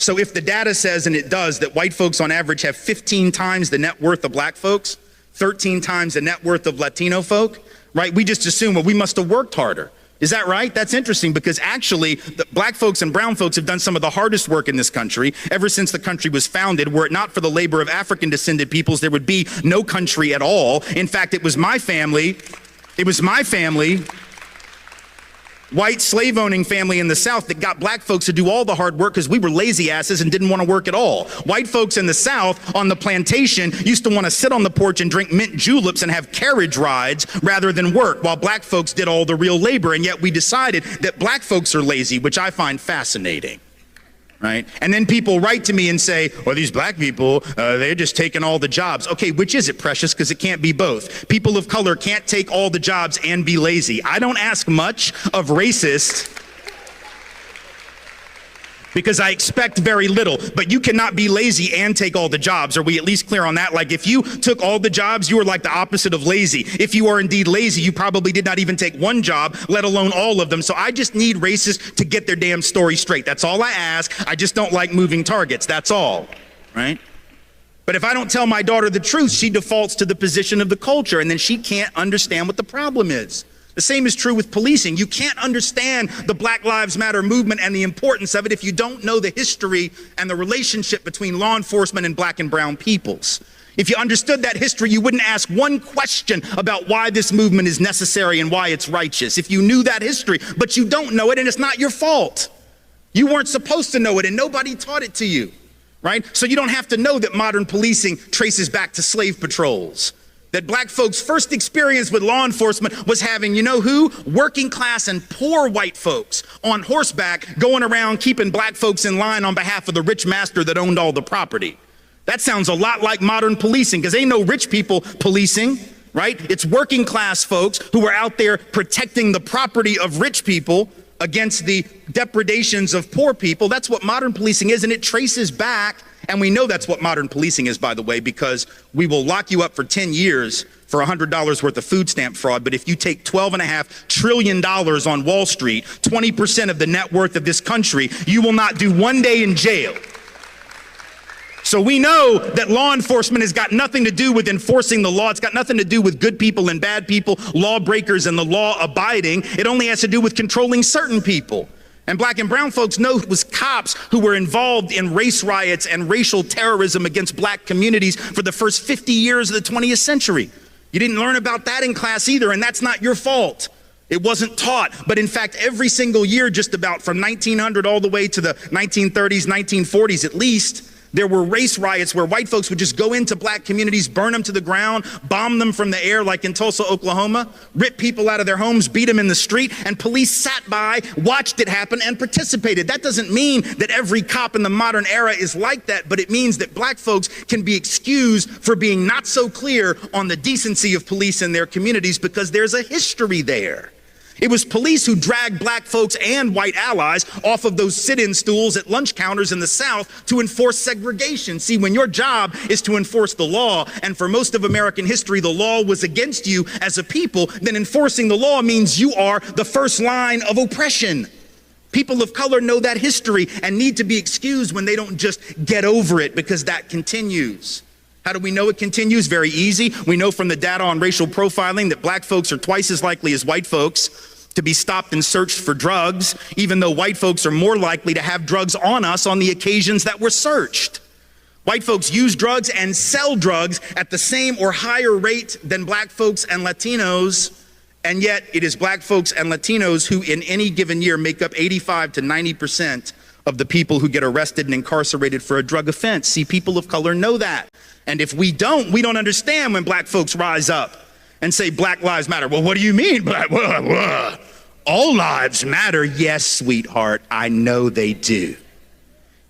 So if the data says, and it does, that white folks on average have 15 times the net worth of black folks, 13 times the net worth of Latino folk, right? We just assume, well, we must have worked harder. Is that right? That's interesting, because actually the black folks and brown folks have done some of the hardest work in this country ever since the country was founded. Were it not for the labor of African descended peoples, there would be no country at all. In fact, it was my family, white slave owning family in the South, that got black folks to do all the hard work because we were lazy asses and didn't want to work at all. White folks in the South on the plantation used to want to sit on the porch and drink mint juleps and have carriage rides rather than work, while black folks did all the real labor. And yet we decided that black folks are lazy, which I find fascinating. Right? And then people write to me and say, well, these black people, they're just taking all the jobs. Okay, which is it, precious? Because it can't be both. People of color can't take all the jobs and be lazy. I don't ask much of racists because I expect very little, but you cannot be lazy and take all the jobs. Are we at least clear on that? Like, if you took all the jobs, you are like the opposite of lazy. If you are indeed lazy, you probably did not even take one job, let alone all of them. So I just need racists to get their damn story straight. That's all I ask. I just don't like moving targets. That's all, right? But if I don't tell my daughter the truth, she defaults to the position of the culture, and then she can't understand what the problem is. The same is true with policing. You can't understand the Black Lives Matter movement and the importance of it if you don't know the history and the relationship between law enforcement and black and brown peoples. If you understood that history, you wouldn't ask one question about why this movement is necessary and why it's righteous. If you knew that history, but you don't know it, and it's not your fault. You weren't supposed to know it, and nobody taught it to you, right? So you don't have to know that modern policing traces back to slave patrols. That black folks' first experience with law enforcement was having, you know who? Working class and poor white folks on horseback going around keeping black folks in line on behalf of the rich master that owned all the property. That sounds a lot like modern policing, because ain't no rich people policing, right? It's working class folks who are out there protecting the property of rich people against the depredations of poor people. That's what modern policing is, and it traces back. And we know that's what modern policing is, by the way, because we will lock you up for 10 years for $100 worth of food stamp fraud. But if you take $12.5 trillion on Wall Street, 20% of the net worth of this country, you will not do one day in jail. So we know that law enforcement has got nothing to do with enforcing the law. It's got nothing to do with good people and bad people, lawbreakers and the law abiding. It only has to do with controlling certain people. And black and brown folks know it was cops who were involved in race riots and racial terrorism against black communities for the first 50 years of the 20th century. You didn't learn about that in class either, and that's not your fault. It wasn't taught. But in fact, every single year, just about from 1900 all the way to the 1930s, 1940s at least, there were race riots where white folks would just go into black communities, burn them to the ground, bomb them from the air like in Tulsa, Oklahoma, rip people out of their homes, beat them in the street, and police sat by, watched it happen, and participated. That doesn't mean that every cop in the modern era is like that, but it means that black folks can be excused for being not so clear on the decency of police in their communities because there's a history there. It was police who dragged black folks and white allies off of those sit-in stools at lunch counters in the South to enforce segregation. See, when your job is to enforce the law, and for most of American history, the law was against you as a people, then enforcing the law means you are the first line of oppression. People of color know that history and need to be excused when they don't just get over it, because that continues. How do we know it continues? Very easy. We know from the data on racial profiling that black folks are twice as likely as white folks to be stopped and searched for drugs, even though white folks are more likely to have drugs on us on the occasions that we're searched. White folks use drugs and sell drugs at the same or higher rate than black folks and Latinos, and yet it is black folks and Latinos who in any given year make up 85 to 90% of the people who get arrested and incarcerated for a drug offense. See, people of color know that. And if we don't understand when black folks rise up and say Black Lives Matter. Well, what do you mean? All lives matter. Yes, sweetheart, I know they do.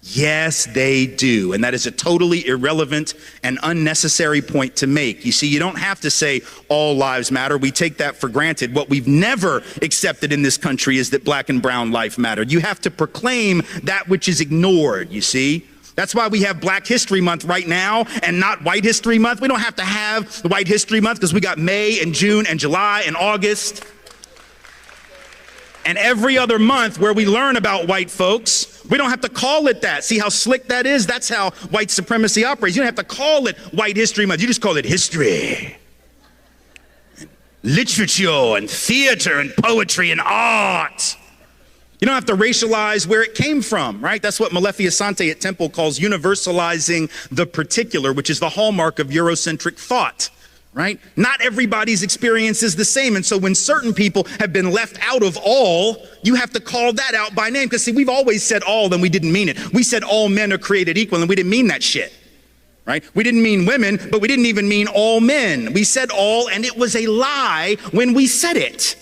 Yes, they do. And that is a totally irrelevant and unnecessary point to make. You see, you don't have to say all lives matter. We take that for granted. What we've never accepted in this country is that black and brown life matter. You have to proclaim that which is ignored, you see. That's why we have Black History Month right now and not White History Month. We don't have to have White History Month because we got May and June and July and August. And every other month where we learn about white folks We don't have to call it that. See how slick that is? That's how white supremacy operates. You don't have to call it White History Month. You just call it history, literature, and theater, and poetry, and art. You don't have to racialize where it came from, right? That's what Molefi Asante at Temple calls universalizing the particular, which is the hallmark of Eurocentric thought, right? Not everybody's experience is the same. And so when certain people have been left out of all, you have to call that out by name. Because see, we've always said all, and we didn't mean it. We said all men are created equal, and we didn't mean that shit, right? We didn't mean women, but we didn't even mean all men. We said all, and it was a lie when we said it,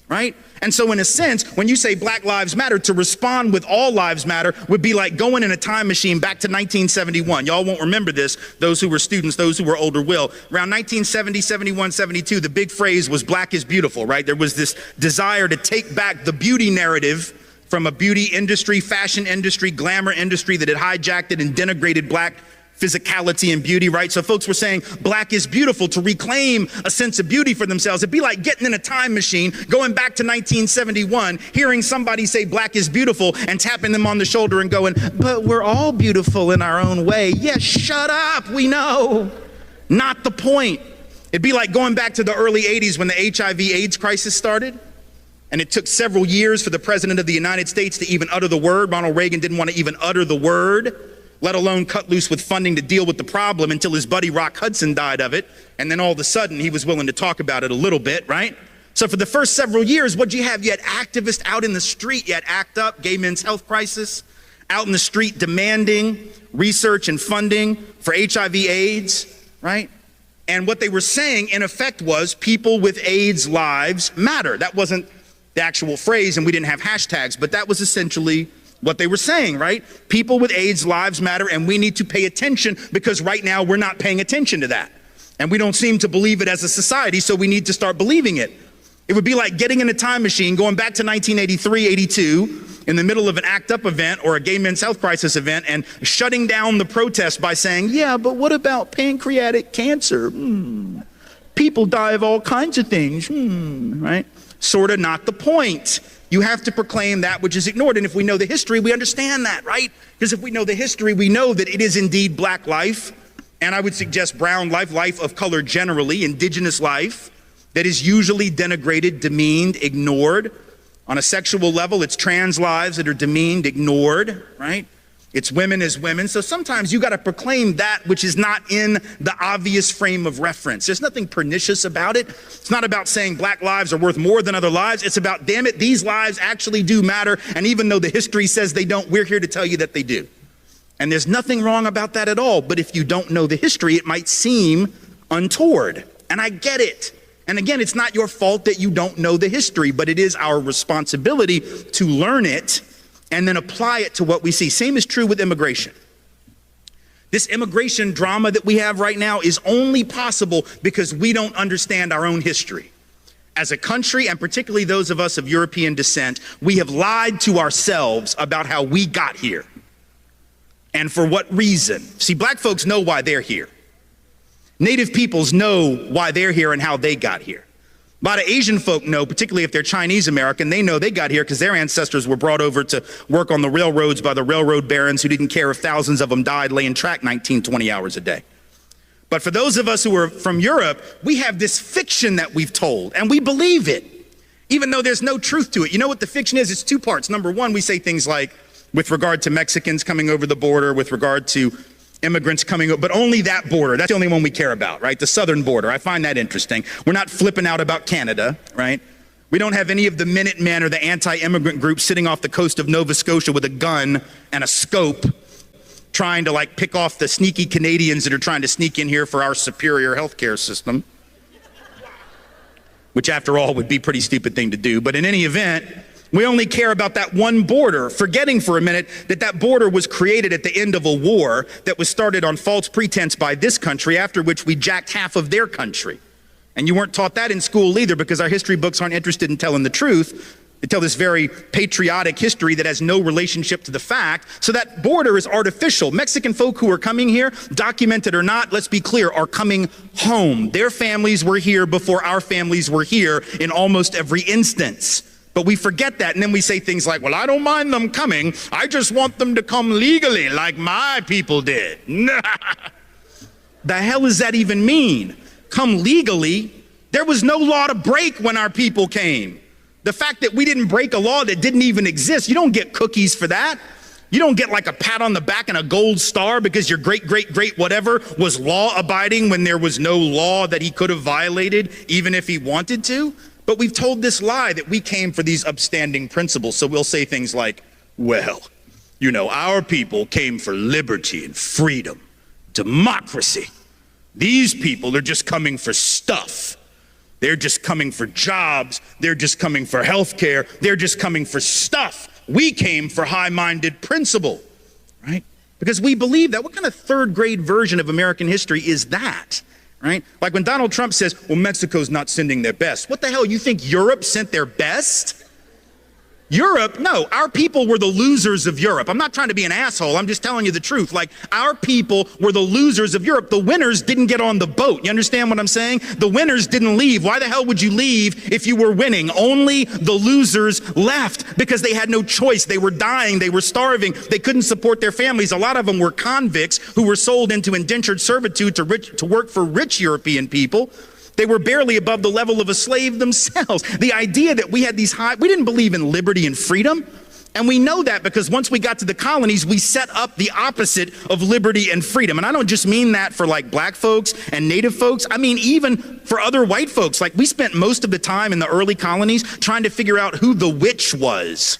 right? And so in a sense, when you say Black Lives Matter, to respond with all lives matter would be like going in a time machine back to 1971. Y'all won't remember this. Those who were students, those who were older will. Around 1970, 71, 72, the big phrase was black is beautiful, right? There was this desire to take back the beauty narrative from a beauty industry, fashion industry, glamour industry that had hijacked it and denigrated black physicality and beauty, right? So folks were saying black is beautiful to reclaim a sense of beauty for themselves. It'd be like getting in a time machine, going back to 1971, hearing somebody say black is beautiful and tapping them on the shoulder and going, but we're all beautiful in our own way. Yes, shut up, we know. Not the point. It'd be like going back to the early 80s when the HIV/AIDS crisis started. And it took several years for the president of the United States to even utter the word. Ronald Reagan didn't want to even utter the word, let alone cut loose with funding to deal with the problem until his buddy Rock Hudson died of it. And then all of a sudden he was willing to talk about it a little bit, right? So for the first several years, what'd you have? You had activists out in the street. You had ACT UP, Gay Men's Health Crisis, out in the street demanding research and funding for HIV/AIDS, right? And what they were saying in effect was people with AIDS lives matter. That wasn't the actual phrase, and we didn't have hashtags, but that was essentially what they were saying, right? People with AIDS lives matter, and we need to pay attention because right now we're not paying attention to that. And we don't seem to believe it as a society, so we need to start believing it. It would be like getting in a time machine, going back to 1983, 82, in the middle of an ACT UP event or a Gay Men's Health Crisis event and shutting down the protest by saying, yeah, but what about pancreatic cancer? People die of all kinds of things, right? Sort of not the point. You have to proclaim that which is ignored. And if we know the history, we understand that, right? Because if we know the history, we know that it is indeed black life. And I would suggest brown life, life of color generally, indigenous life, that is usually denigrated, demeaned, ignored. On a sexual level, it's trans lives that are demeaned, ignored, right? It's women as women. So sometimes you got to proclaim that which is not in the obvious frame of reference. There's nothing pernicious about it. It's not about saying black lives are worth more than other lives. It's about, damn it, these lives actually do matter. And even though the history says they don't, we're here to tell you that they do. And there's nothing wrong about that at all. But if you don't know the history, it might seem untoward. And I get it. And again, it's not your fault that you don't know the history, but it is our responsibility to learn it and then apply it to what we see. Same is true with immigration. This immigration drama that we have right now is only possible because we don't understand our own history. As a country, and particularly those of us of European descent, we have lied to ourselves about how we got here and for what reason. See, black folks know why they're here. Native peoples know why they're here and how they got here. A lot of Asian folk know, particularly if they're Chinese American, they know they got here because their ancestors were brought over to work on the railroads by the railroad barons who didn't care if thousands of them died laying track 19, 20 hours a day. But for those of us who are from Europe, we have this fiction that we've told, and we believe it, even though there's no truth to it. You know what the fiction is? It's two parts. Number one, we say things like, with regard to Mexicans coming over the border, with regard to immigrants coming up, but only that border. That's the only one we care about, right? The southern border. I find that interesting. We're not flipping out about Canada, right? We don't have any of the Minutemen or the anti-immigrant groups sitting off the coast of Nova Scotia with a gun and a scope trying to like pick off the sneaky Canadians that are trying to sneak in here for our superior healthcare system, which after all would be a pretty stupid thing to do. But in any event, we only care about that one border, forgetting for a minute that that border was created at the end of a war that was started on false pretense by this country, after which we jacked half of their country. And you weren't taught that in school either because our history books aren't interested in telling the truth. They tell this very patriotic history that has no relationship to the fact. So that border is artificial. Mexican folk who are coming here, documented or not, let's be clear, are coming home. Their families were here before our families were here in almost every instance. But we forget that, and then we say things like, well, I don't mind them coming. I just want them to come legally like my people did. The hell does that even mean? Come legally? There was no law to break when our people came. The fact that we didn't break a law that didn't even exist, you don't get cookies for that. You don't get like a pat on the back and a gold star because your great, great, great whatever was law abiding when there was no law that he could have violated, even if he wanted to. But we've told this lie that we came for these upstanding principles. So we'll say things like, well, you know, our people came for liberty and freedom, democracy. These people are just coming for stuff. They're just coming for jobs. They're just coming for health care. They're just coming for stuff. We came for high-minded principle, right? Because we believe that. What kind of third-grade version of American history is that, right? Like when Donald Trump says, well, Mexico's not sending their best. What the hell, you think Europe sent their best? Europe, no, our people were the losers of Europe. I'm not trying to be an asshole, I'm just telling you the truth. Like, our people were the losers of Europe. The winners didn't get on the boat. You understand what I'm saying? The winners didn't leave. Why the hell would you leave if you were winning? Only the losers left because they had no choice. They were dying, they were starving, they couldn't support their families. A lot of them were convicts who were sold into indentured servitude to work for rich European people. They were barely above the level of a slave themselves. The idea that we had these we didn't believe in liberty and freedom. And we know that because once we got to the colonies, we set up the opposite of liberty and freedom. And I don't just mean that for like black folks and native folks. I mean, even for other white folks. Like, we spent most of the time in the early colonies trying to figure out who the witch was,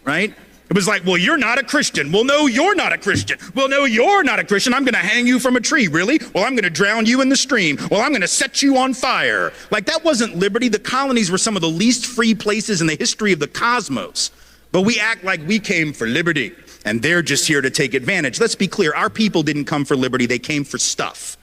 right? It was like, well, you're not a Christian. Well, no, you're not a Christian. Well, no, you're not a Christian. I'm going to hang you from a tree. Really? Well, I'm going to drown you in the stream. Well, I'm going to set you on fire. Like, that wasn't liberty. The colonies were some of the least free places in the history of the cosmos. But we act like we came for liberty, and they're just here to take advantage. Let's be clear. Our people didn't come for liberty. They came for stuff.